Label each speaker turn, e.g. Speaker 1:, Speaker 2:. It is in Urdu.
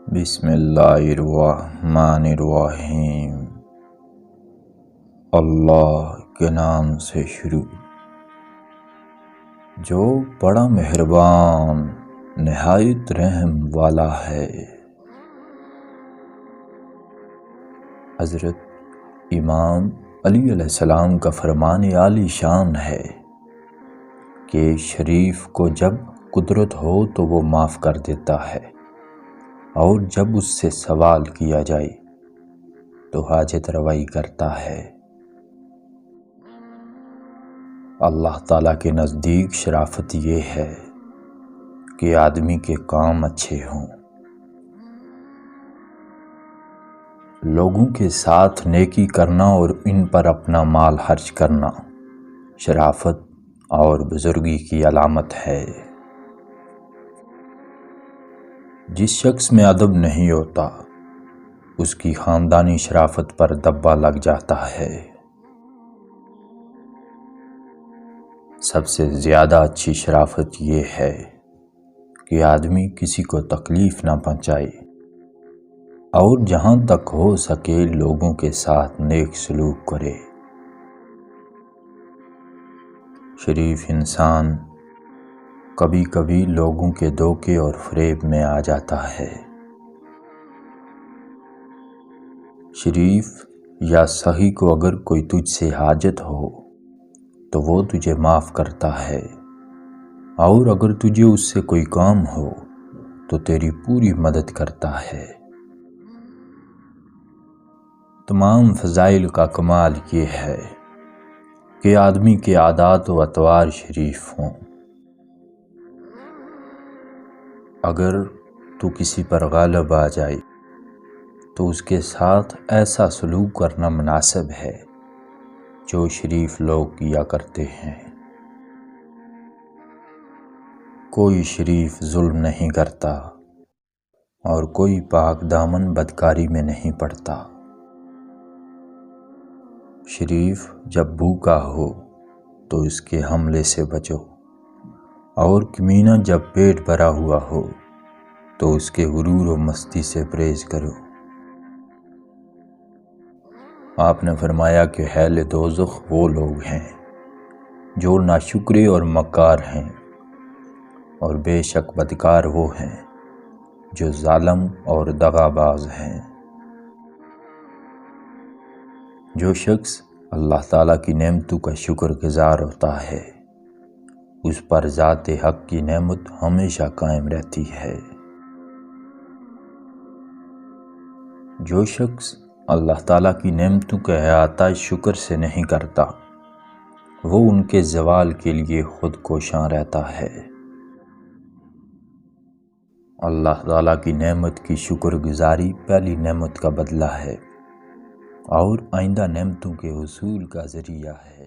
Speaker 1: بسم اللہ الرحمن الرحیم۔ اللہ کے نام سے شروع جو بڑا مہربان نہایت رحم والا ہے۔ حضرت امام علی علیہ السلام کا فرمان عالی شان ہے کہ شریف کو جب قدرت ہو تو وہ معاف کر دیتا ہے، اور جب اس سے سوال کیا جائے تو حاجت روائی کرتا ہے۔ اللہ تعالیٰ کے نزدیک شرافت یہ ہے کہ آدمی کے کام اچھے ہوں، لوگوں کے ساتھ نیکی کرنا اور ان پر اپنا مال خرچ کرنا شرافت اور بزرگی کی علامت ہے۔ جس شخص میں ادب نہیں ہوتا اس کی خاندانی شرافت پر دبا لگ جاتا ہے۔ سب سے زیادہ اچھی شرافت یہ ہے کہ آدمی کسی کو تکلیف نہ پہنچائے اور جہاں تک ہو سکے لوگوں کے ساتھ نیک سلوک کرے۔ شریف انسان کبھی کبھی لوگوں کے دھوکے اور فریب میں آ جاتا ہے۔ شریف یا سخی کو اگر کوئی تجھ سے حاجت ہو تو وہ تجھے معاف کرتا ہے، اور اگر تجھے اس سے کوئی کام ہو تو تیری پوری مدد کرتا ہے۔ تمام فضائل کا کمال یہ ہے کہ آدمی کے عادات و اطوار شریف ہوں۔ اگر تو کسی پر غالب آ جائے تو اس کے ساتھ ایسا سلوک کرنا مناسب ہے جو شریف لوگ کیا کرتے ہیں۔ کوئی شریف ظلم نہیں کرتا اور کوئی پاک دامن بدکاری میں نہیں پڑتا۔ شریف جب بھوکا ہو تو اس کے حملے سے بچو، اور کمینہ جب پیٹ بھرا ہوا ہو تو اس کے غرور و مستی سے پرہیز کرو۔ آپ نے فرمایا کہ اہل دوزخ وہ لوگ ہیں جو ناشکرے اور مکار ہیں، اور بے شک بدکار وہ ہیں جو ظالم اور دغا باز ہیں۔ جو شخص اللہ تعالیٰ کی نعمتوں کا شکر گزار ہوتا ہے اس پر ذات حق کی نعمت ہمیشہ قائم رہتی ہے۔ جو شخص اللہ تعالیٰ کی نعمتوں کا احاطہ شکر سے نہیں کرتا وہ ان کے زوال کے لیے خود کوشاں رہتا ہے۔ اللہ تعالیٰ کی نعمت کی شکر گزاری پہلی نعمت کا بدلہ ہے اور آئندہ نعمتوں کے حصول کا ذریعہ ہے۔